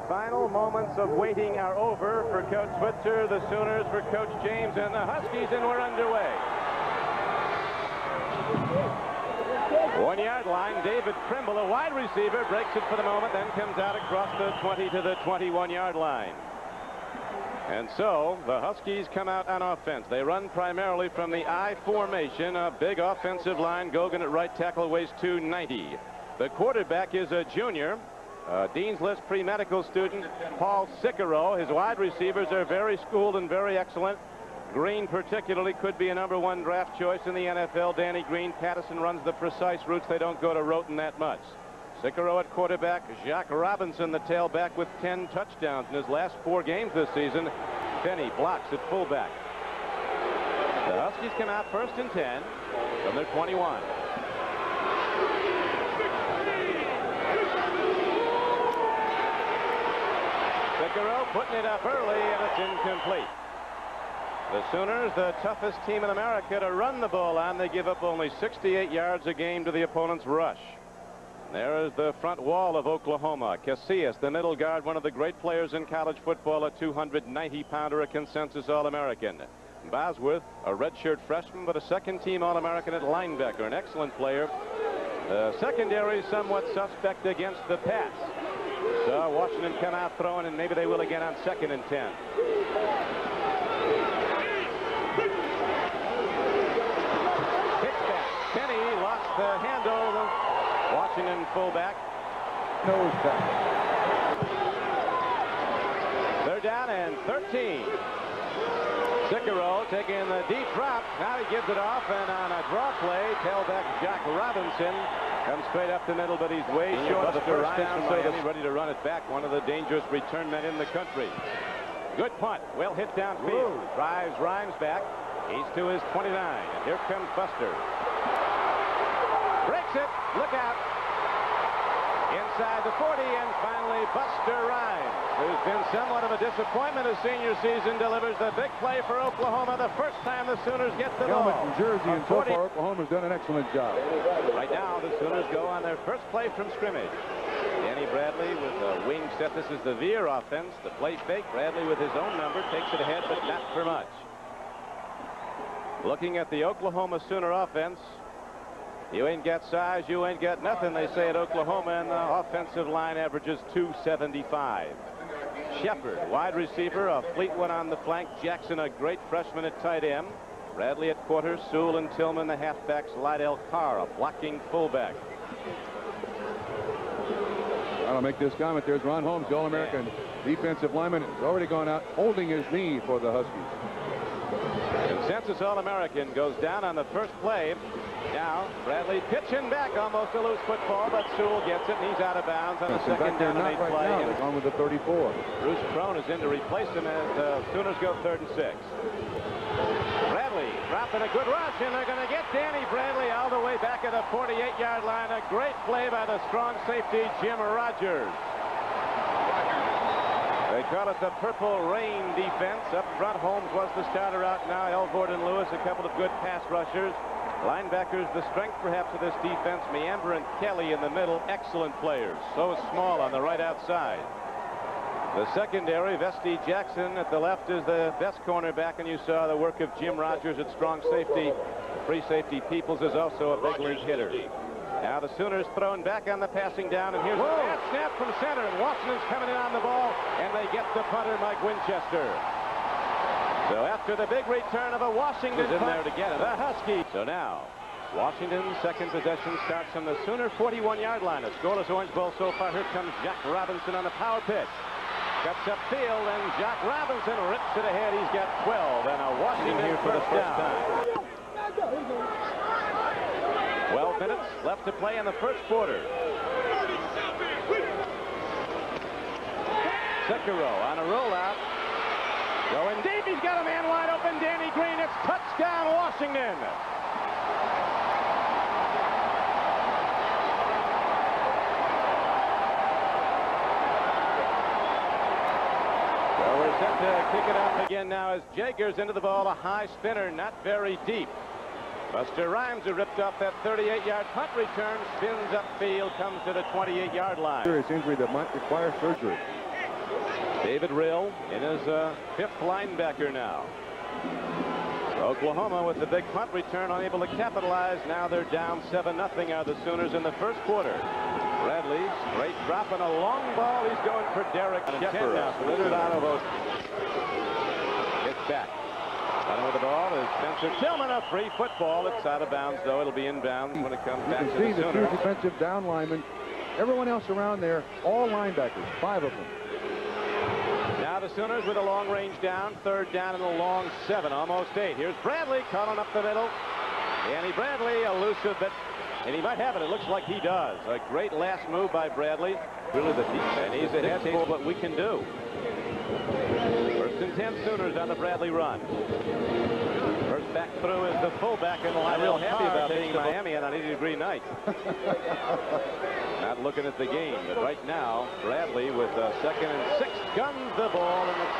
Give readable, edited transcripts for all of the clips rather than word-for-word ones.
final moments of waiting are over for Coach Switzer, the Sooners for Coach James, and the Huskies, and we're underway. 1 yard line, David Trimble, a wide receiver, breaks it for the moment, then comes out across the 20 to the 21 yard line. And so the Huskies come out on offense. They run primarily from the I formation, a big offensive line. Gogan at right tackle weighs 290. The quarterback is a junior, Dean's List pre-medical student, Paul Sicaro. His wide receivers are very schooled and very excellent. Green particularly could be a #1 draft choice in the NFL. Danny Green. Patterson runs the precise routes. They don't go to Roten that much. Sicaro at quarterback. Jacques Robinson, the tailback, with 10 touchdowns in his last 4 games this season. Penny blocks at fullback. The Huskies come out 1st and 10 from their 21. Sicaro putting it up early, and it's incomplete. The Sooners, the toughest team in America to run the ball on. They give up only 68 yards a game to the opponent's rush. There is the front wall of Oklahoma. Casillas, the middle guard, one of the great players in college football, a 290-pounder, a consensus All-American. Bosworth, a redshirt freshman, but a second-team All-American at linebacker, an excellent player. The secondary somewhat suspect against the pass. So Washington come out throwing, and maybe they will again on 2nd and 10. Penny lost the handle. The Washington fullback. Nose back. 3rd down and 13. Sicaro taking the deep drop. Now he gives it off, and on a draw play, tailback Jacques Robinson comes straight up the middle, but he's way short of the first down, so he's ready to run it back. One of the dangerous return men in the country. Good punt. Well hit downfield. Drives Rhymes back. He's to his 29, and here comes Buster. Breaks it. Look out. Inside the 40, and finally Buster Rhymes, who's been somewhat of a disappointment his senior season, delivers the big play for Oklahoma, the first time the Sooners get the ball. Helmet and jersey, and so far Oklahoma's done an excellent job. Right now the Sooners go on their first play from scrimmage. Danny Bradley with a wing set. This is the Veer offense. The play fake. Bradley with his own number takes it ahead, but not for much. Looking at the Oklahoma Sooner offense, you ain't got size, you ain't got nothing, they say at Oklahoma, and the offensive line averages 275. Shepard, wide receiver, a fleet one on the flank. Jackson, a great freshman at tight end. Bradley at quarter. Sewell and Tillman, the halfbacks. Lydell Carr, a blocking fullback. I'll make this comment. There's Ron Holmes, the All-American defensive lineman, has already gone out holding his knee for the Huskies. Consensus All-American goes down on the first play. Now Bradley pitching back, almost a loose football, but Sewell gets it, and he's out of bounds on the second down and 8 play. They're going with the 34. Bruce Crone is in to replace him as the Sooners go 3rd and 6. Bradley dropping a good rush, and they're going to get Danny Bradley all the way back at the 48-yard line. A great play by the strong safety, Jim Rogers. They call it the Purple Rain defense. Up front, Holmes was the starter. Out now, Elford and Lewis, a couple of good pass rushers. Linebackers, the strength perhaps of this defense, Meander and Kelly in the middle, excellent players. So small on the right outside. The secondary, Vesti Jackson at the left is the best cornerback, and you saw the work of Jim Rogers at strong safety. Free safety Peoples is also a big league hitter. Now the Sooners throwing back on the passing down, and here's a bad snap from center, and Washington's coming in on the ball, and they get the punter, Mike Winchester. So after the big return of a Washington in there to get it, the Huskies. So now Washington's second possession starts from the Sooner 41-yard line. A scoreless Orange Bowl so far. Here comes Jacques Robinson on the power pitch. Cuts upfield, and Jacques Robinson rips it ahead. He's got 12, and a Washington here for the first time. 12 minutes left to play in the first quarter. Sicaro on a rollout. Going deep, he's got a man wide open, Danny Green. It's touchdown, Washington. So we're set to kick it off again now as Jagers into the ball, a high spinner, not very deep. Buster Rhymes, who ripped off that 38-yard punt return, spins upfield, comes to the 28-yard line. Serious injury that might require surgery. David Rill in his fifth linebacker now. Oklahoma with the big punt return, unable to capitalize. Now they're down 7-0 are the Sooners in the first quarter. Bradley straight drop and a long ball. He's going for Derek Shepard now. It's back. Running with the ball is Spencer Tillman. A free football. It's out of bounds, though. It'll be inbounds when it comes back to the Sooners. You can see the two defensive down linemen. Everyone else around there, all linebackers, 5 of them. Now the Sooners with a long range down, third down and a long 7, almost 8. Here's Bradley calling up the middle. Danny Bradley, elusive, but and he might have it. It looks like he does. A great last move by Bradley. Really the defense. And he's ahead for what we can do. First and 10 Sooners on the Bradley run. First back through is the fullback in the line. I'm real happy about being Miami on an 80-degree night. Not looking at the game, but right now Bradley with a 2nd and 6 guns the ball and it's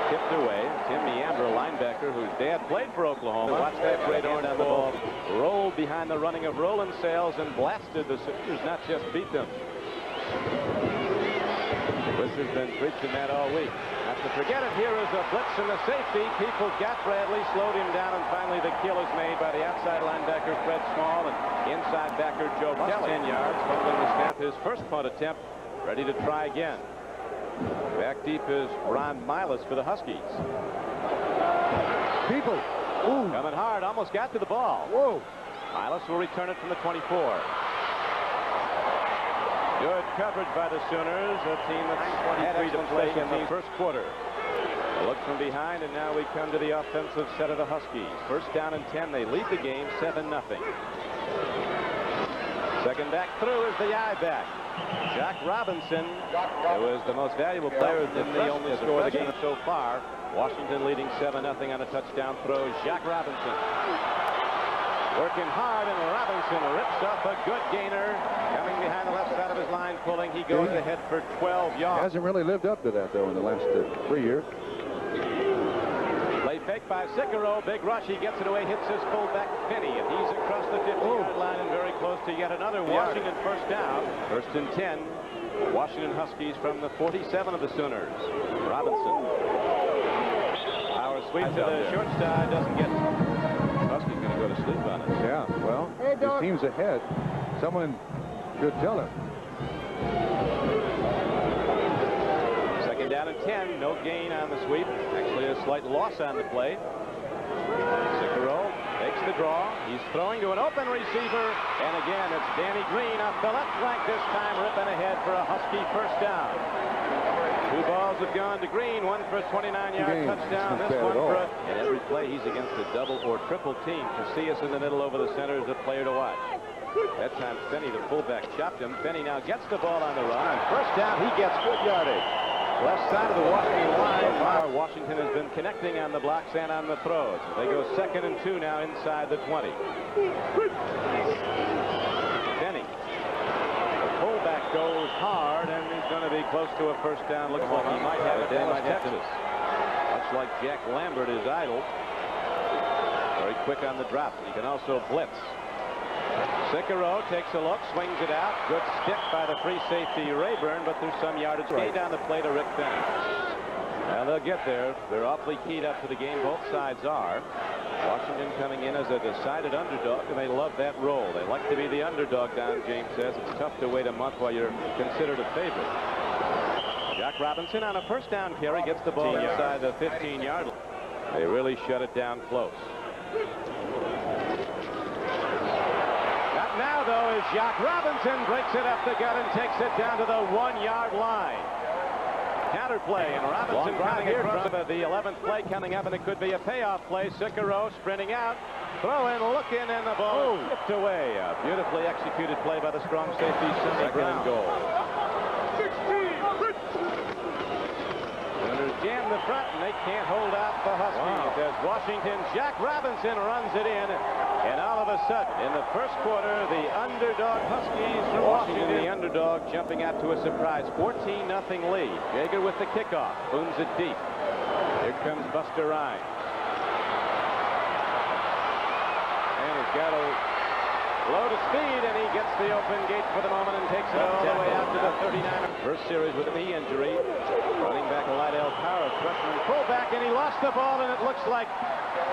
tipped away. Tim Meandra, linebacker whose dad played for Oklahoma. Watch that great orange ball rolled behind the running of Roland Sales and blasted the Sooners, not just beat them. This has been preaching that all week. Not to forget it, here is a blitz and the safety. People got Bradley, slowed him down, and finally the kill is made by the outside linebacker Fred Small and inside backer Joe Kelly. 10 yards, fumbling the snap, his first punt attempt, ready to try again. Back deep is Ron Milas for the Huskies. People. Ooh. Coming hard, almost got to the ball. Whoa. Milas will return it from the 24. Good coverage by the Sooners, a team that had excellent play in the first quarter. A look from behind, and now we come to the offensive set of the Huskies. First down and 10, they lead the game 7-0. Second back through is the I-back. Jack Robinson, who is the most valuable player in the only score of the game so far. Washington leading 7-0 on a touchdown throw. Jack Robinson working hard, and Robinson rips off a good gainer. Coming behind the left side of his line, pulling. He goes ahead for 12 yards. Hasn't really lived up to that, though, in the last 3 years. Play fake by Cicero. Big rush. He gets it away, hits his fullback Finney, and he's across the 50-yard line and very close to yet another Washington first down. First and 10. Washington Huskies from the 47 of the Sooners. Robinson. Power sweep to the short side. Doesn't get. Huskies going to go to sleep on it. Yeah, well, his team's ahead. Someone should tell him. Second down and 10. No gain on the sweep. Actually, a slight loss on the play. Cicero takes the draw. He's throwing to an open receiver. And again, it's Danny Green off the left flank this time, ripping ahead for a Husky first down. 2 balls have gone to Green, one for a 29-yard touchdown, this one for a... And every play he's against a double or triple team. Casillas in the middle over the center is a player to watch. That time Finney, the fullback, chopped him. Finney now gets the ball on the run. On first down, he gets good yardage. Left side of the Washington line. Washington has been connecting on the blocks and on the throws. They go 2nd and 2 now inside the 20. Finney. Fullback goes hard, and he's going to be close to a first down. Looks like he might have it. Texas. Much like Jack Lambert is idle. Very quick on the drop. He can also blitz. Cicero takes a look, swings it out. Good stick by the free safety Rayburn, but there's some yardage gain down the play to Rick Finney. Now they'll get there. They're awfully keyed up to the game. Both sides are. Washington coming in as a decided underdog, and they love that role. They like to be the underdog, Don James says. It's tough to wait a month while you're considered a favorite. Jack Robinson on a first down carry gets the ball inside the 15-yard line. They really shut it down close. Not now, though, is Jack Robinson breaks it up the gut and takes it down to the 1-yard line. Counter play, and Robinson coming here from the 11th play coming up, and it could be a payoff play. Cicero sprinting out, throwing, looking, and the ball tipped away. A beautifully executed play by the strong safety, Sonny Brown. Goal. Sooners jam the front, and they can't hold out the Huskies as Washington, Jack Robinson runs it in, and all of a sudden, in the first quarter, the underdog Huskies from Washington, the underdog, jumping out to a surprise 14-0 lead. Jaeger with the kickoff, booms it deep. Here comes Buster Rhymes. And he's got a Low to speed, and he gets the open gate for the moment and takes it all the way out to the 39. First series with a knee injury. Running back Lydell Powers, freshman fullback, and he lost the ball, and it looks like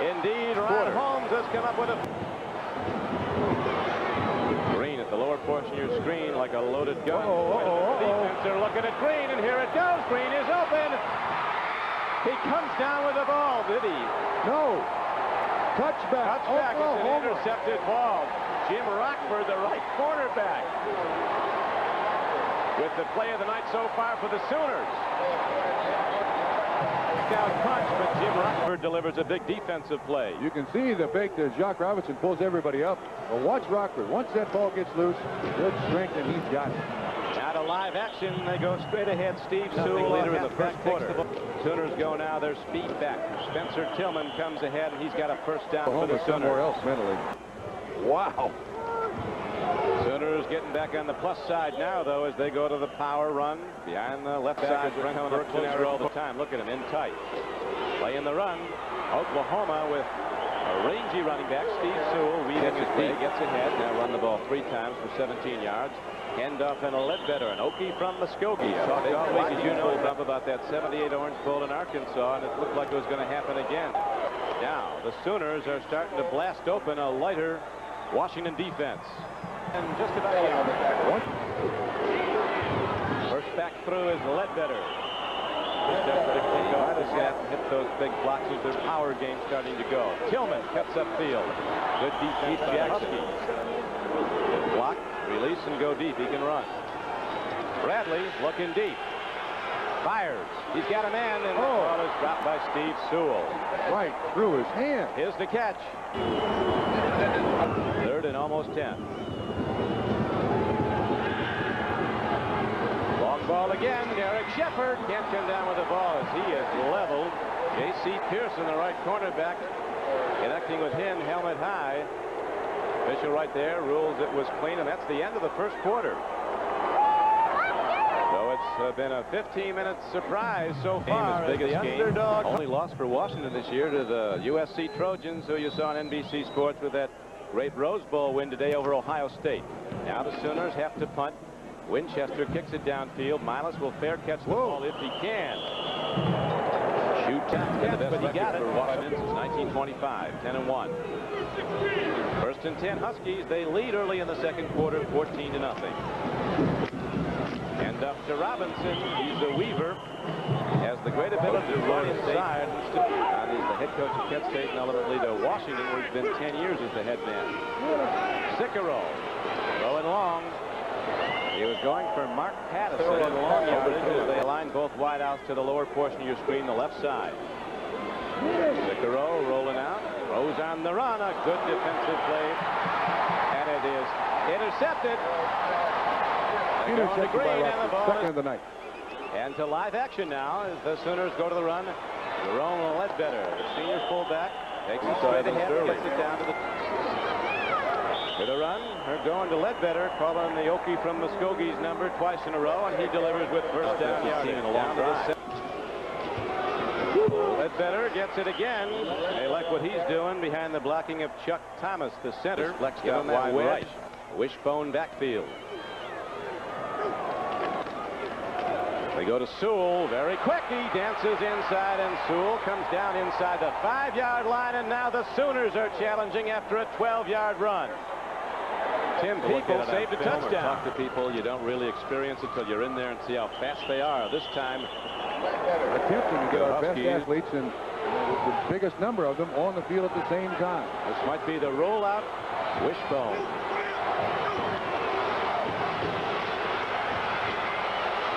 indeed Ron Holmes has come up with a Green at the lower portion of your screen like a loaded gun. Defense are looking at Green, and here it goes. Green is open. He comes down with the ball, did he? No. Touchback. Touchback. It's an intercepted ball. Jim Rockford, the right cornerback, with the play of the night so far for the Sooners. Down punch, but Jim Rockford delivers a big defensive play. You can see the fake that Jacques Robinson pulls everybody up. But watch Rockford. Once that ball gets loose, good strength, and he's got it. Out of live action, they go straight ahead. Steve Sewell later in the first quarter. Sooners go now their speed back. Spencer Tillman comes ahead, and he's got a first down for the Sooners. Somewhere else mentally. Wow. Sooners getting back on the plus side now, though, as they go to the power run behind the left side. Brent Burks in there all the time. Look at him in tight. Playing the run. Oklahoma with a rangy running back, Steve Sewell, reading his play, gets ahead. Now run the ball 3 times for 17 yards. Handoff and a Ledbetter, an Okie from Muskogee. Talked all week, as you know, about that 78 Orange Bowl in Arkansas, and it looked like it was going to happen again. Now, the Sooners are starting to blast open a lighter Washington defense. And just about first back through is Ledbetter. Just to kick off the snap, hit those big blocks as their power game starting to go. Tillman cuts upfield. Good defense by the Huskies. Block, release, and go deep. He can run. Bradley looking deep. Fires. He's got a man, and the ball is dropped by Steve Sewell. Right through his hand. Here's the catch. 3rd and almost 10. Long ball again. Derek Shepard can't come down with the ball as he is leveled. J.C. Pearson, the right cornerback, connecting with him helmet high. Official right there rules it was clean, and that's the end of the first quarter. So it's been a 15-minute surprise so far. Biggest game. Underdog. Only loss for Washington this year to the USC Trojans, who you saw on NBC Sports with that great Rose Bowl win today over Ohio State. Now the Sooners have to punt. Winchester kicks it downfield. Miles will fair catch the ball if he can. Shoot catch, but he got it for Washington since 1925. 10-1. 1st and 10 Huskies. They lead early in the second quarter, 14-0. Hand up to Robinson. He's a weaver. Has the great ability to run inside. He's the head coach of Kent State and ultimately to Washington, where he's been 10 years as the head man. Cicero throwing long. He was going for Mark Patterson in long yardage as they align both wideouts to the lower portion of your screen, the left side. Cicero rolling out. Throws on the run. A good defensive play. And it is intercepted. Intercepted by Rockford. Second of the night. And to live action now as the Sooners go to the run. Jerome Ledbetter, the senior fullback, takes it straight ahead and gets it down to the run. They're going to Ledbetter, calling the Okie from Muskogee's number twice in a row, and he delivers with first down yardage. Down to the Ledbetter gets it again. They like what he's doing behind the blocking of Chuck Thomas, the center. Flex down that right. Wishbone backfield. They go to Sewell very quick. He dances inside, and Sewell comes down inside the 5-yard line, and now the Sooners are challenging after a 12-yard run. Tim People saved a touchdown. Talk to people, you don't really experience it till you're in there and see how fast they are. This time, attempting to get our best athletes and the biggest number of them on the field at the same time. This might be the rollout wishbone.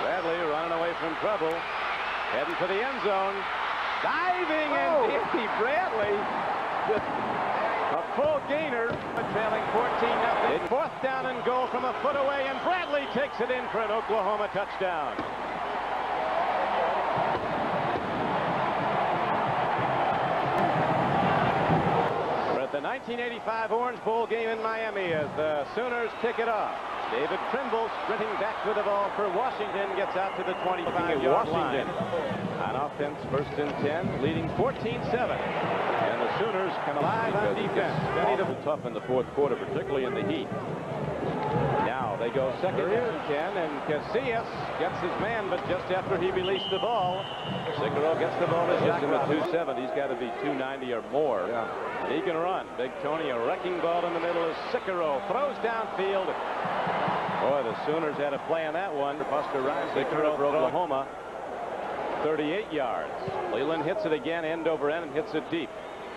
Bradley running away from trouble, heading for the end zone, diving, and Danny Bradley just a full gainer, trailing 14-0. 4th down and goal from a foot away, and Bradley takes it in for an Oklahoma touchdown. We're at the 1985 Orange Bowl game in Miami as the Sooners kick it off. David Trimble sprinting back with the ball for Washington, gets out to the 25-yard line. On offense, 1st and 10, leading 14-7. And the the Sooners come alive on defense. Benny tough in the fourth quarter, particularly in the heat. Now they go second and 10, and Casillas gets his man, but just after he released the ball, Cicero gets the ball to Jack him at 270. He's got to be 290 or more. Yeah. And he can run. Big Tony, a wrecking ball in the middle as Cicero throws downfield. Boy, the Sooners had a play on that one. Buster Rhymes, Cicero for Oklahoma. 38 yards. Leland hits it again, end over end, and hits it deep.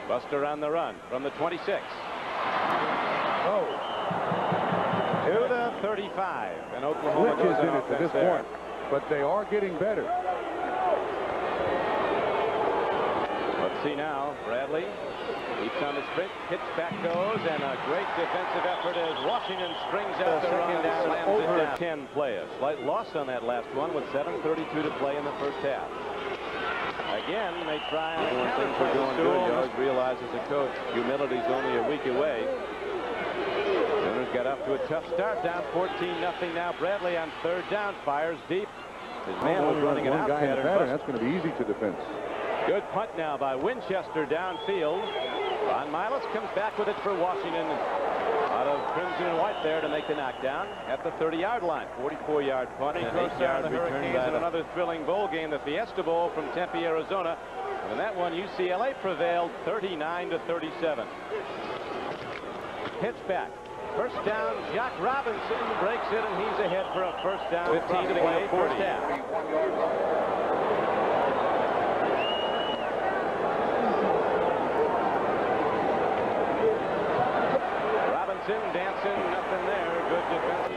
Buster on the run from the 26. Oh. To the 35. And Oklahoma Rich is in it to this point, but they are getting better. Let's see now. Bradley keeps on the sprint. Pitch back goes, and a great defensive effort as Washington strings out the run and slams it down. 10 play. A slight loss on that last one with 7:32 to play in the first half. Again, they try and when things are going good, you always realize as a coach, humility's only a week away. Sooners got off to a tough start, down 14-0 now. Bradley on third down, fires deep. His man was running an out pattern. That's going to be easy to defend. Good punt now by Winchester downfield. Von Miles comes back with it for Washington. Out of crimson and white there to make the knockdown at the 30-yard line. 44-yard punt and an 8-yard return by another thrilling bowl game, the Fiesta Bowl from Tempe, Arizona. And in that one, UCLA prevailed 39-37. Pitch back. First down, Jock Robinson breaks it, and he's ahead for a first down. 15 to play, first half. Dancing, nothing there. Good defense.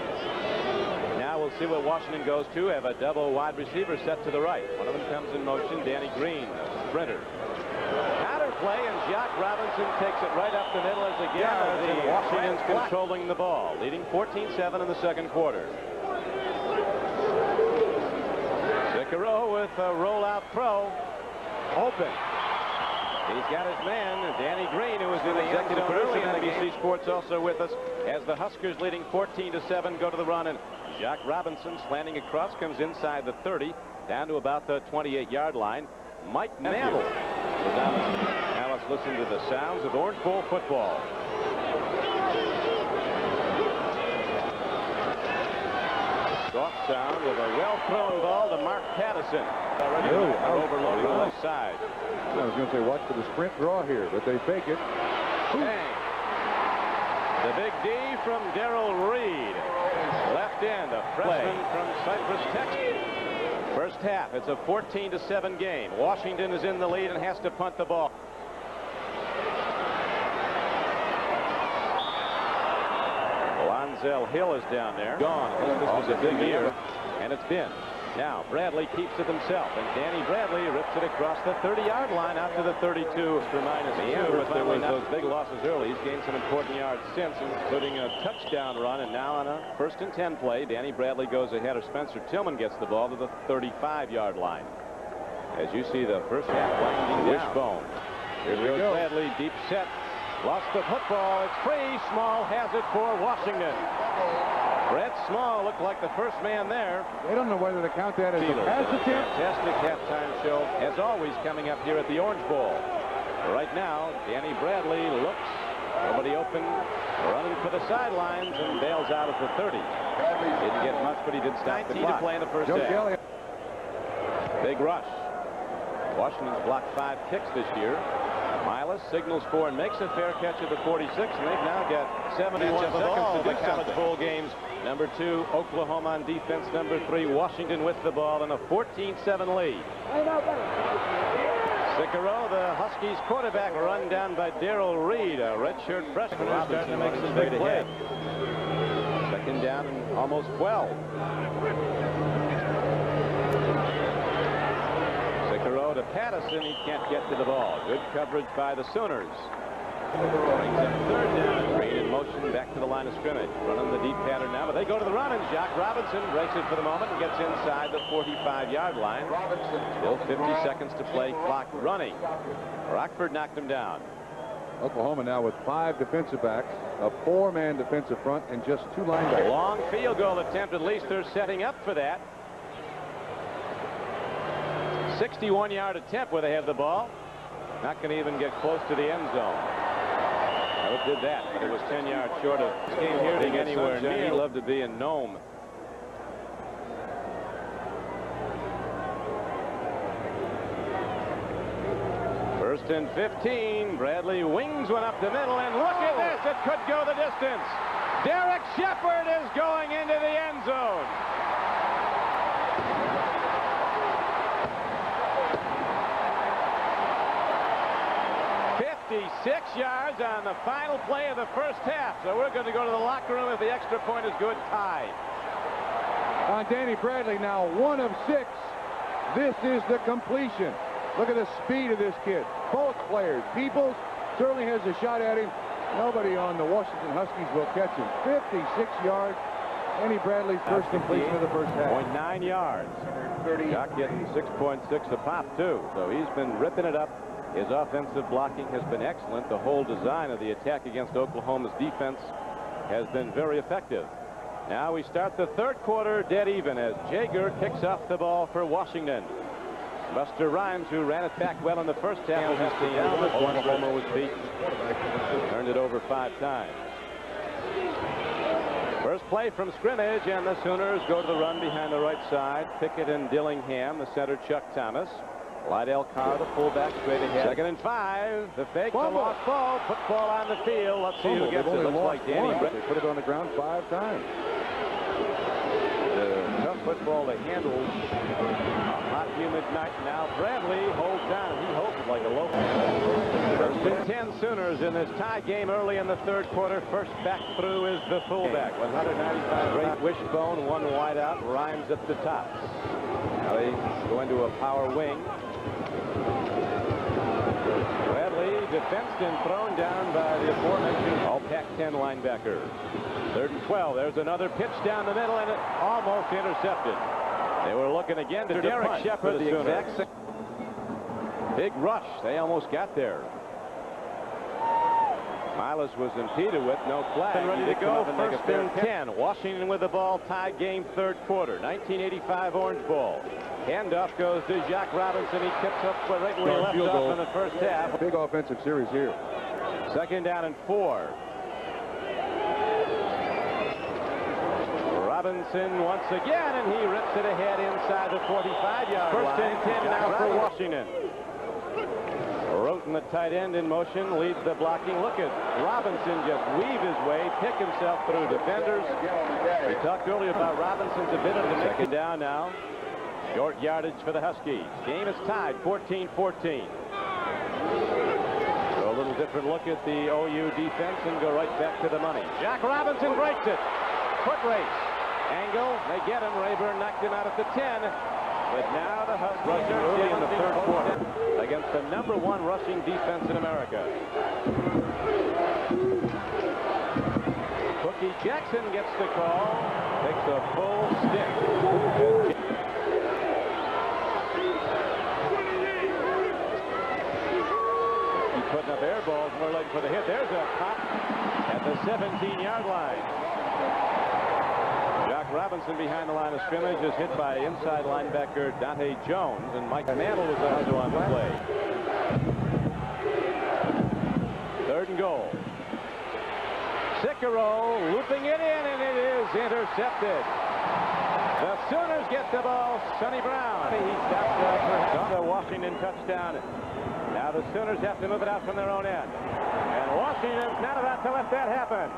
Now we'll see what Washington goes to. Have a double wide receiver set to the right. One of them comes in motion. Danny Green, a sprinter. Counter play, and Jock Robinson takes it right up the middle as again Washington's controlling the ball, leading 14-7 in the second quarter. Cicero with a rollout throw. Open. He's got his man, Danny Green, who was in the executive early in NBC Sports, also with us as the Huskers leading 14-7 go to the run, and Jock Robinson slanting across comes inside the 30 down to about the 28-yard line. Mike Mantle. Now let's listen to the sounds of Orange Bowl football. Soft sound with a well-thrown ball to Mark Pattison. Overloading on the side. I was going to say, watch for the sprint draw here, but they fake it. Bang. The big D from Darrell Reed. Left end, a freshman from Cypress Tech. First half, it's a 14-7 game. Washington is in the lead and has to punt the ball. Lonzel Hill is down there. Gone. This was a big year, and it's been. Now Bradley keeps it himself, and Danny Bradley rips it across the 30-yard line out to the 32 for -2. But there was those big losses early. He's gained some important yards since, including a touchdown run, and now on a 1st and 10 play, Danny Bradley goes ahead of Spencer Tillman, gets the ball to the 35-yard line. As you see the first half winding wishbone. Here goes Bradley, deep set, lost the football. It's free. Small has it for Washington. Brett Small looked like the first man there. They don't know whether to count that as a pass attempt. Fantastic halftime show, as always, coming up here at the Orange Bowl. Right now, Danny Bradley looks. Nobody open, running for the sidelines, and bails out at the 30. Didn't get much, but he did stop the clock. To play in the first half. Big rush. Washington's blocked 5 kicks this year. Miles signals for and makes a fair catch at the 46, and they've now got 71 seconds to do college bowl games. Number 2, Oklahoma on defense. Number 3, Washington with the ball in a 14-7 lead. Cicero, the Huskies quarterback, run down by Darrell Reed, a redshirt freshman who's starting to make some big plays. Second down and almost 12. Cicero to Pattison. He can't get to the ball. Good coverage by the Sooners. Brings up third down. Green in motion back to the line of scrimmage. Running the deep pattern now, but they go to the run, and Jock Robinson breaks it for the moment and gets inside the 45-yard line. Still 50 seconds to play. Clock running. Rockford knocked him down. Oklahoma now with 5 defensive backs, a 4-man defensive front, and just 2 linebackers. Long field goal attempt. At least they're setting up for that. 61-yard attempt where they have the ball. Not going to even get close to the end zone. Well, it did that, but it was 10 yards short of this game here being anywhere near. He'd love to be in Nome. First and 15. Bradley wings one up the middle, and look at this. It could go the distance. Derek Shepard is going into the end zone. Yards on the final play of the first half. So we're going to go to the locker room if the extra point is good. Tie. On Danny Bradley now 1 of 6. This is the completion. Look at the speed of this kid. Both players. Peoples certainly has a shot at him. Nobody on the Washington Huskies will catch him. 56 yards. Danny Bradley's first completion of the first half. 0.9 yards. Jock getting 6.6 a pop too. So he's been ripping it up. His offensive blocking has been excellent. The whole design of the attack against Oklahoma's defense has been very effective. Now we start the third quarter dead even as Jaeger kicks off the ball for Washington. Buster Rhymes, who ran it back well in the first half, will have to now this one. Oklahoma was beaten. Turned it over 5 times. First play from scrimmage, and the Sooners go to the run behind the right side. Pickett and Dillingham, the center Chuck Thomas. Lydell Carr, the fullback, straight ahead. 2nd and 5. The fake, the lost ball. Football on the field. Let's see who gets it. Looks like Danny. They put it on the ground 5 times. The tough football to handle. A hot, humid night. Now Bradley holds down. He holds it like a local. First and 10 Sooners in this tie game early in the third quarter. First back through is the fullback. 195. Great wishbone. One wide out. Rhymes at the top. Now they go into a power wing. Bradley defensed and thrown down by the aforementioned all Pac-10 linebacker. 3rd and 12. There's another pitch down the middle, and it almost intercepted. They were looking again to Derek Shepard. The exact big rush. They almost got there. Miles was impeded with no flag. And ready to go. First and 10. Washington with the ball. Tied game third quarter. 1985 Orange Bowl. Handoff goes to Jacques Robinson. He tips up right where he left off in the first half. Big offensive series here. 2nd down and 4. Robinson once again, and he rips it ahead inside the 45-yard line. First and 10 now for Washington. Roten, the tight end, in motion, leads the blocking. Look at Robinson just weave his way, pick himself through defenders. We talked earlier about Robinson's ability to make it down now. Short yardage for the Huskies. Game is tied 14-14. So a little different look at the OU defense and go right back to the money. Jack Robinson breaks it. Foot race. Angle. They get him. Rayburn knocked him out at the 10. But now the Huskies rushing early in the third quarter against the #1 rushing defense in America. Cookie Jackson gets the call. Takes a full stick. He's putting up air balls, more like for the hit. There's a pop at the 17-yard line. Robinson behind the line of scrimmage is hit by inside linebacker Dante Jones, and Mike Mantle was also on the play. 3rd and goal. Cicero looping it in, and it is intercepted. The Sooners get the ball. Sonny Brown. He stopped on the Washington touchdown. Now the Sooners have to move it out from their own end. And Washington's not about to let that happen.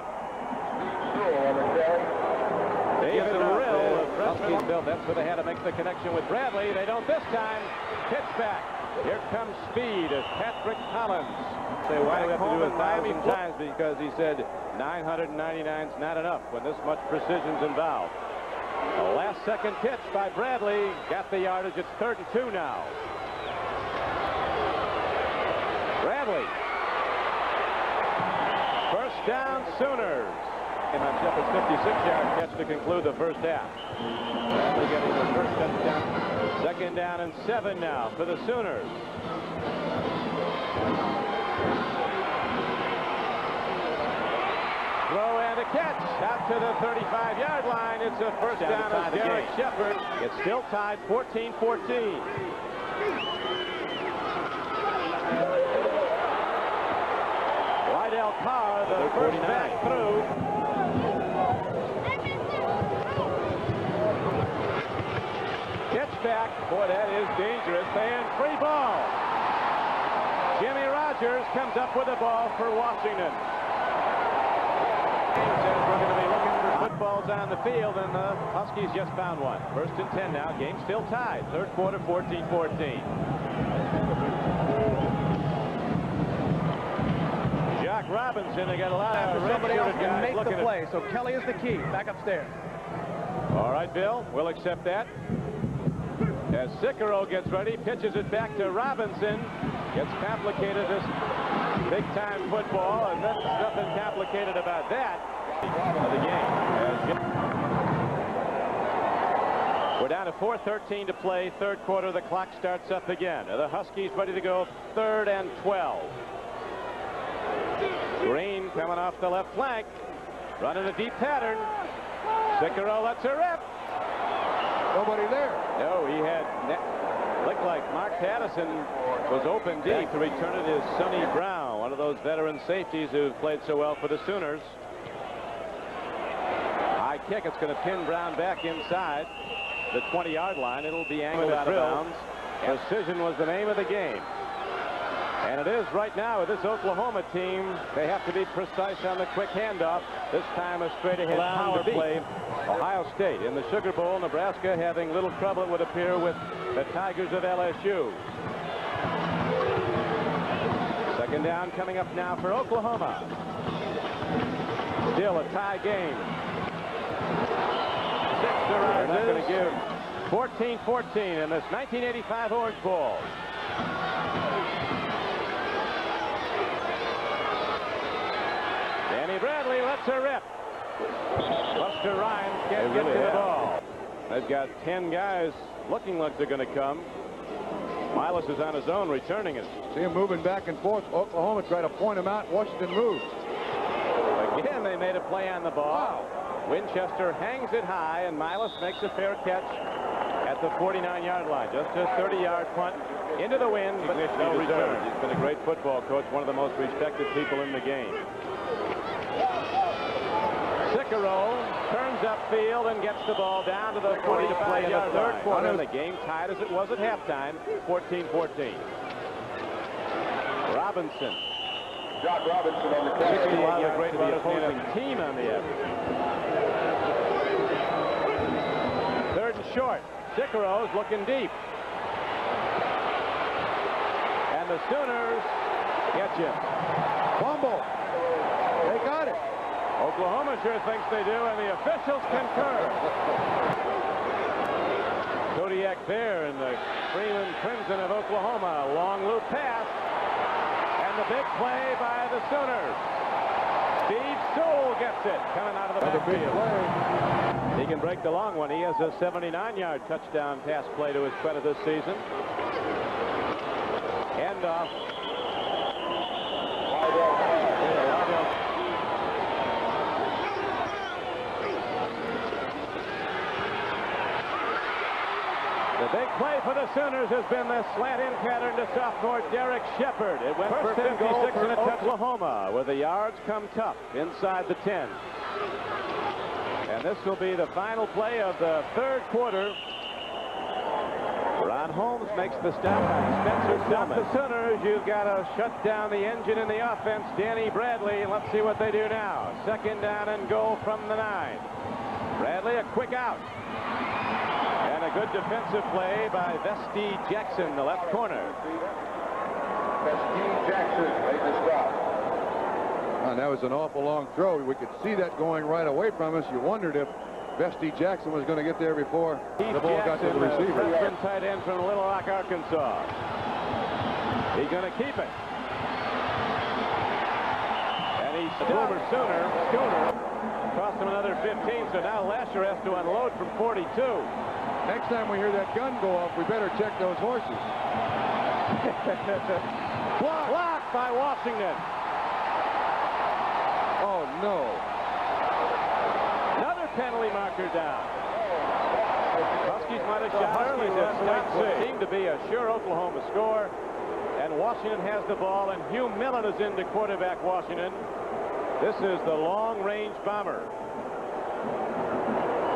David Rill, the freshman built. That's where they had to make the connection with Bradley. They don't this time. Pitch back. Here comes speed as Patrick Collins. Say, why do we have to do it 1,000 times? Because he said 999 is not enough when this much precision's involved. The last second pitch by Bradley got the yardage. It's 3rd and 2 now. Bradley. First down Sooners. On Shepard's 56-yard catch to conclude the first half. Bradley getting the first touchdown. 2nd down and 7 now for the Sooners. Throw and a catch out to the 35-yard line. It's a first down of Derek Shepard. It's still tied 14-14. Parr, the first back through. Gets back. Boy, that is dangerous. And free ball. Jimmy Rogers comes up with the ball for Washington. James says we're going to be looking for footballs on the field, and the Huskies just found one. 1st and 10 now. Game still tied. 3rd quarter, 14-14. Jock Robinson, they got a lot of somebody else can guys make the play. So Kelly is the key. Back upstairs. All right, Bill, we'll accept that. As Cicero gets ready, pitches it back to Robinson. Gets complicated, this big-time football, and there's nothing complicated about that of the game. We're down to 4:13 to play. 3rd quarter, the clock starts up again. The Huskies ready to go 3rd and 12. Green coming off the left flank, running a deep pattern. Cicero lets her rip. Nobody there. No, he had looked like Mark Patterson was open deep. To return it is Sonny Brown, one of those veteran safeties who've played so well for the Sooners. High kick. It's going to pin Brown back inside the 20-yard line. It'll be angled out of bounds. Precision was the name of the game. And it is right now with this Oklahoma team. They have to be precise on the quick handoff. This time a straight-ahead power play. Ohio State in the Sugar Bowl. Nebraska having little trouble, it would appear, with the Tigers of LSU. 2nd down coming up now for Oklahoma. Still a tie game. 6 to run. They're going to give 14-14 in this 1985 Orange Bowl. Danny Bradley lets her rip. Buster Rhymes can't get to the ball. They've got 10 guys looking like they're going to come. Miles is on his own returning it. See him moving back and forth. Oklahoma tried to point him out. Washington moves. Again, they made a play on the ball. Wow. Winchester hangs it high, and Miles makes a fair catch at the 49-yard line. Just a 30-yard punt into the wind, but no return. He's been a great football coach, one of the most respected people in the game. Cicero turns upfield and gets the ball down to the 20 to play in the 3rd quarter. And the game tied as it was at halftime, 14-14. Robinson. Jock Robinson on the catch. A lot of great opposing team on the end. 3rd and short. Cicero's looking deep. And the Sooners get you. Fumble. They got it. Oklahoma sure thinks they do, and the officials concur. Kodiak there in the Freeman Crimson of Oklahoma. Long loop pass. And the big play by the Sooners. Steve Sewell gets it coming out of the backfield. He can break the long one. He has a 79-yard touchdown pass play to his credit this season. Handoff. The big play for the Sooners has been the slant-in pattern to sophomore Derek Shepard. It went for 56 and a touch. Oklahoma, where the yards come tough inside the 10. And this will be the final play of the 3rd quarter. Ron Holmes makes the stop. Spencer stop the Sooners. You've got to shut down the engine in the offense. Danny Bradley. Let's see what they do now. 2nd down and goal from the 9. Bradley, a quick out. And a good defensive play by Vesti Jackson, the left corner. Vesti Jackson made the stop. And that was an awful long throw. We could see that going right away from us. You wondered if Vesti Jackson was going to get there before the ball got to the receiver. Freshman tight end from Little Rock, Arkansas. He's going to keep it. And he's Schooner. Cost him another 15, so now Lasher has to unload from 42. Next time we hear that gun go off, we better check those horses. Blocked by Washington. Oh, no. Another penalty marker down. Huskies might have shot early. What seemed to be a sure Oklahoma score. And Washington has the ball, and Hugh Millen is into quarterback Washington. This is the long-range bomber.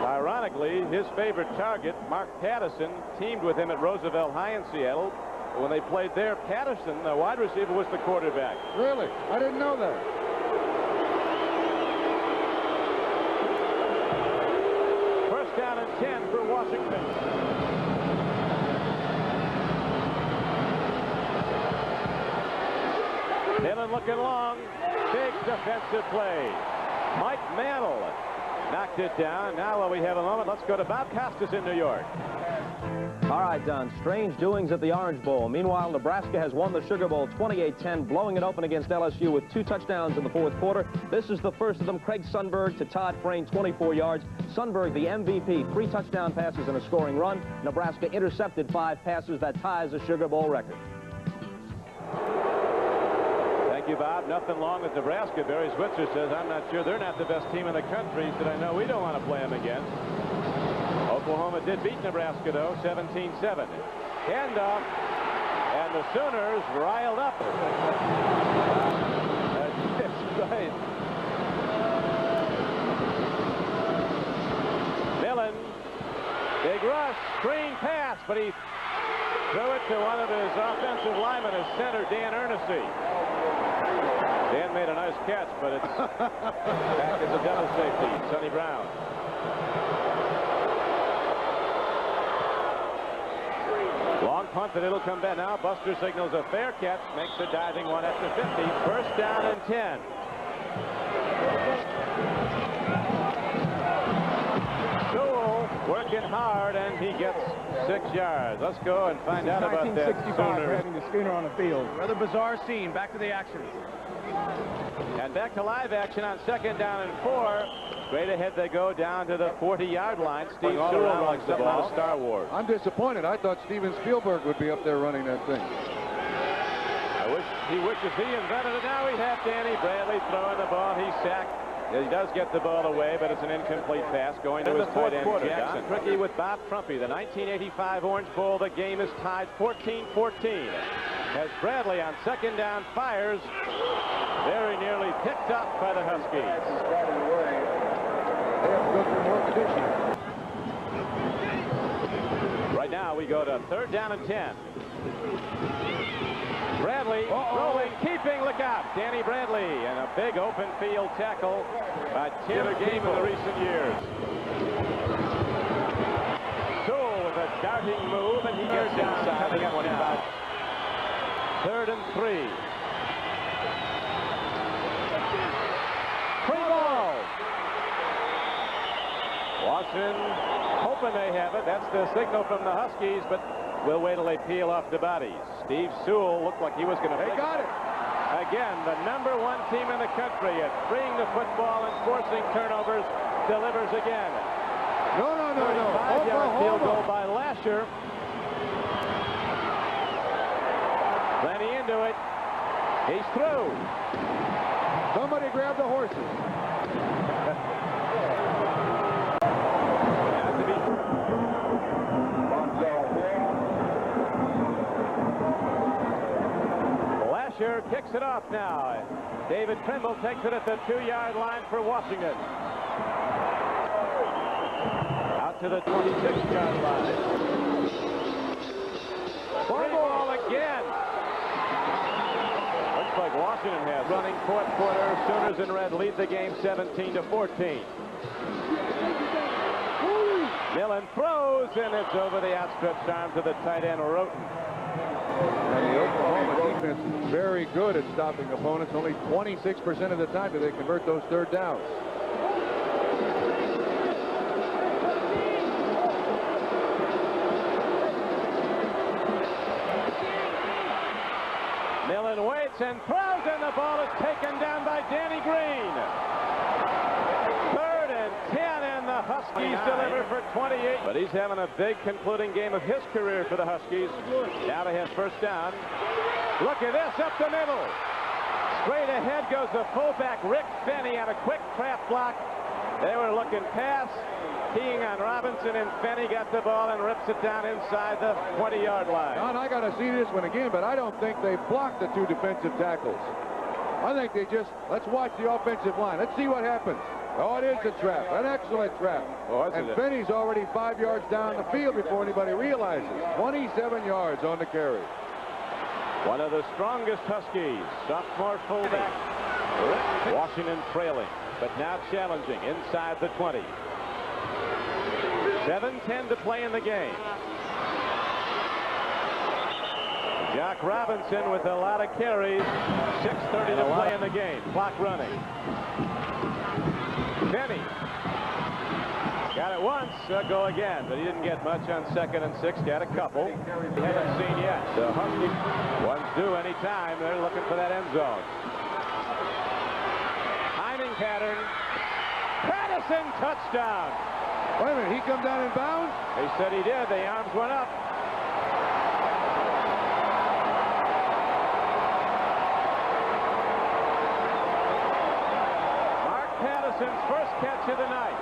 Ironically, his favorite target, Mark Patterson, teamed with him at Roosevelt High in Seattle. When they played there, Patterson, the wide receiver, was the quarterback. Really? I didn't know that. First down and 10 for Washington. Dillon looking long. Big defensive play. Mike Mantle knocked it down. Now while we have a moment, let's go to Bob Costas in New York. All right, Don. Strange doings at the Orange Bowl. Meanwhile, Nebraska has won the Sugar Bowl 28-10, blowing it open against LSU with 2 touchdowns in the fourth quarter. This is the first of them. Craig Sundberg to Todd Frayne, 24 yards. Sundberg, the MVP, 3 touchdown passes and a scoring run. Nebraska intercepted 5 passes. That ties the Sugar Bowl record. Thank you, Bob. Nothing wrong with Nebraska. Barry Switzer says, I'm not sure they're not the best team in the country. He said, I know we don't want to play them again. Oklahoma did beat Nebraska, though, 17-7. Handoff, and the Sooners riled up. That's right. Millen, big rush, screen pass, but he threw it to one of his offensive linemen, his center, Dan Ernestine. Dan made a nice catch, but it's back as a double safety. Sonny Brown. Long punt, and it'll come back now. Buster signals a fair catch, makes a diving one at the 50. First down and 10. Sewell working hard, and he gets 6 yards. Let's go and find out about that. 1965, having the Schooner on the field. Rather bizarre scene. Back to the action. And back to live action on second down and 4. Straight ahead they go down to the 40-yard line. Steve Sewell runs the ball. Star Wars. I'm disappointed. I thought Steven Spielberg would be up there running that thing. He wishes he invented it. Now we have Danny Bradley throwing the ball. He's sacked. He does get the ball away, but it's an incomplete pass going to his tight end, Jackson. Tricky with Bob Trumpy. The 1985 Orange Bowl. The game is tied 14-14. As Bradley on second down fires, very nearly picked up by the Huskies. They have to go through more conditioning. Right now we go to third down and 10. Bradley rolling, keeping, look out. Danny Bradley, and a big open field tackle by Tim game in the recent years. Sewell with a darting move, and he gets inside. They got one about third and 3. Free ball. Washington hoping they have it. That's the signal from the Huskies, but we'll wait till they peel off the bodies. Steve Sewell looked like he was going to. They got it. Again, the #1 team in the country at freeing the football and forcing turnovers, delivers again. No. 5-yard field goal by Lasher. Plenty into it. He's through. Somebody grab the horses. Lasher kicks it off now. David Trimble takes it at the 2-yard line for Washington. Out to the 26-yard line. Free ball again. Looks like Washington has running fourth quarter. Sooners in red lead the game 17-14. Millen throws, and it's over the outstretched arm to the tight end, Roten. And the Oklahoma defense is very good at stopping opponents. Only 26% of the time do they convert those third downs. Millen waits and throws, and the ball is taken down by Danny Green. Third and 10, and the Huskies deliver for 28. But he's having a big concluding game of his career for the Huskies. Now they have first down. Look at this, up the middle. Straight ahead goes the fullback, Rick Fenny, on a quick trap block. They were looking pass, keying on Robinson, and Fenny got the ball and rips it down inside the 20-yard line. Don, I got to see this one again, but I don't think they blocked the 2 defensive tackles. I think they just, let's watch the offensive line. Let's see what happens. Oh, it is a trap, an excellent trap. Oh, and Finney's already 5 yards down the field before anybody realizes. 27 yards on the carry. One of the strongest Huskies, sophomore fullback. Washington trailing, but now challenging inside the 20. 7:10 to play in the game. Jack Robinson with a lot of carries. 6:30 to play in the game. Clock running. Finney got it once, go again, but he didn't get much on 2nd and 6. Got a couple. We haven't seen yet. The Huskies, one's due anytime. They're looking for that end zone. Timing pattern. Patterson touchdown. Wait a minute, he come down in bounds? They said he did. The arms went up. Patterson's first catch of the night.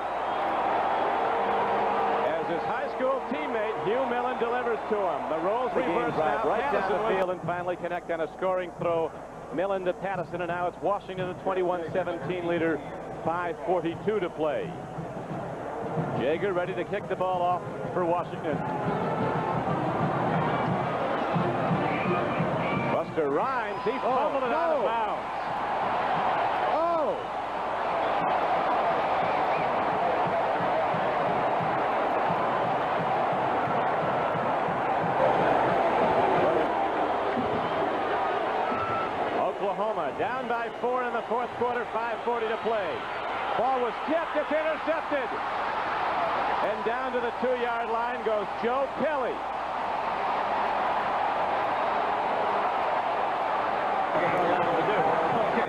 As his high school teammate Hugh Millen delivers to him. The roles reverse now. Right down the field and finally connect on a scoring throw. Millen to Patterson, and now it's Washington, the 21-17 leader. 5:42 to play. Jaeger ready to kick the ball off for Washington. Buster Rhymes, he fumbled it out of bounds. Down by 4 in the 4th quarter, 5:40 to play. Ball was tipped, it's intercepted. And down to the 2-yard line goes Joe Kelly.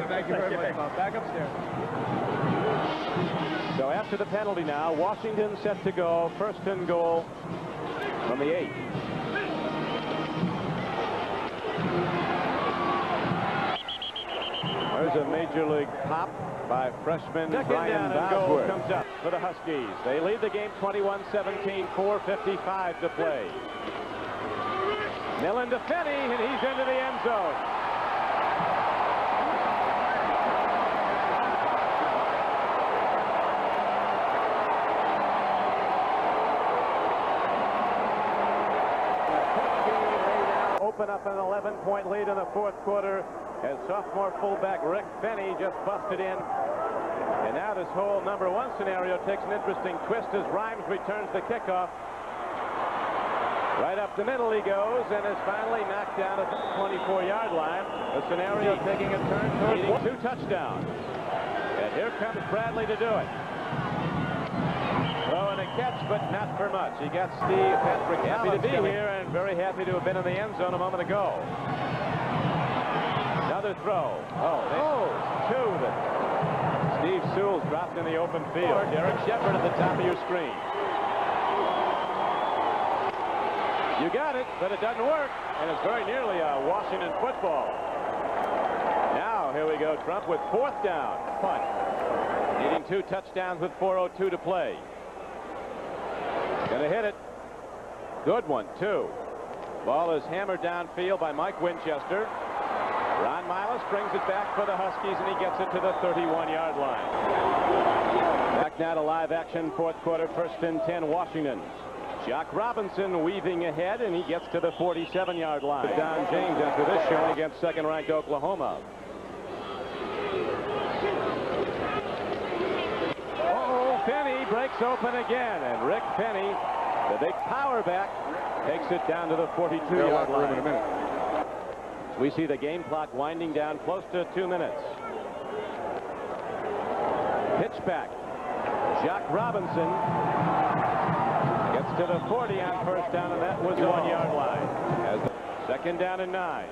Thank you very much, Bob. Back upstairs. So after the penalty now, Washington set to go. 1st and goal from the 8. There's a major league pop by freshman Brian Bosworth. Comes up for the Huskies. They lead the game 21-17, 4:55 to play. Millen to Finney, and he's into the end zone. Open up an 11-point lead in the 4th quarter. As sophomore fullback Rick Finney just busted in. And now this whole number 1 scenario takes an interesting twist as Rhymes returns the kickoff. Right up the middle he goes and is finally knocked down at the 24-yard line. The scenario taking a turn towards 2 touchdowns. And here comes Bradley to do it. Throw and a catch, but not for much. He got Steve Patrick happy to be here and very happy to have been in the end zone a moment ago. Another throw. Two that Steve Sewell's dropped in the open field. Derek Shepard at the top of your screen. You got it, but it doesn't work, and it's very nearly a Washington football. Now, here we go, Trump with 4th down. Punt. Needing 2 touchdowns with 4:02 to play. Gonna hit it. Good one, too. Ball is hammered downfield by Mike Winchester. Ron Miles brings it back for the Huskies, and he gets it to the 31-yard line. Back now to live action, 4th quarter, 1st and 10, Washington. Jock Robinson weaving ahead, and he gets to the 47-yard line. Don James after this showing against 2nd-ranked Oklahoma. Finney breaks open again, and Rick Finney, the big power back, takes it down to the 42-yard line. In a minute. We see the game clock winding down close to 2 minutes. Pitch back. Jock Robinson gets to the 40 on 1st down, and that was 1-yard line. As the 2nd down and 9.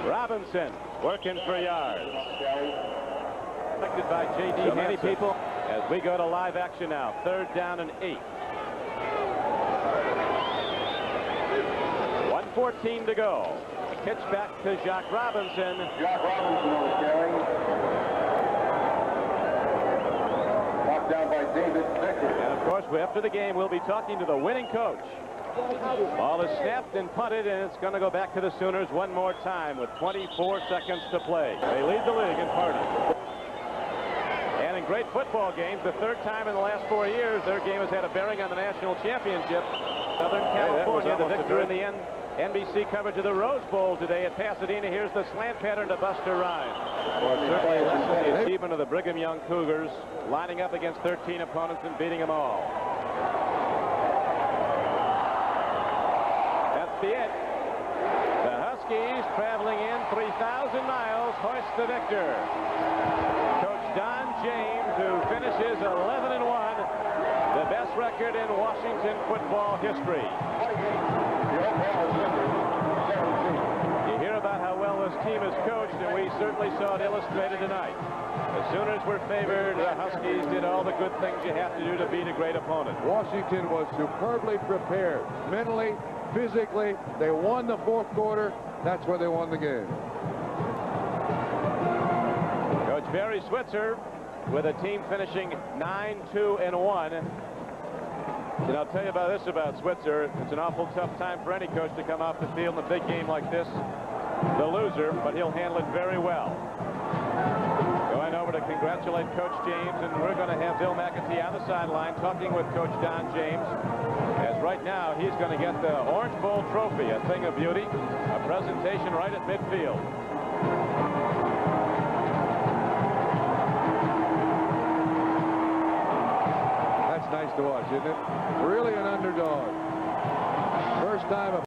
Robinson working for yards. Selected by J.D. Many people as we go to live action now. 3rd down and 8. 1:14 to go. Pitch back to Jock Robinson. Jock Robinson on the carry. Knocked down by David Becker. And, of course, after the game, we'll be talking to the winning coach. Ball is snapped and punted, and it's going to go back to the Sooners one more time with 24 seconds to play. They lead the league in parties. And in great football games, the third time in the last 4 years, their game has had a bearing on the national championship. Southern California, the victor in the NBC coverage of the Rose Bowl today at Pasadena. Here's the slant pattern to Buster Rhymes. Well, certainly the achievement of the Brigham Young Cougars, lining up against 13 opponents and beating them all. That's the it. The Huskies, traveling in 3,000 miles, hoist the victor. Coach Don James, who finishes 11-1, the best record in Washington football history. You hear about how well this team is coached, and we certainly saw it illustrated tonight. The Sooners were favored. The Huskies did all the good things you have to do to beat a great opponent. Washington was superbly prepared, mentally, physically. They won the fourth quarter. That's where they won the game. Coach Barry Switzer with a team finishing 9-2-1. And I'll tell you about this about Switzer. It's an awful tough time for any coach to come off the field in a big game like this, the loser, but he'll handle it very well. Going over to congratulate Coach James, and we're going to have Bill McAtee on the sideline talking with Coach Don James, as right now he's going to get the Orange Bowl trophy, a thing of beauty, a presentation right at midfield. Nice to watch, isn't it? Really an underdog. First time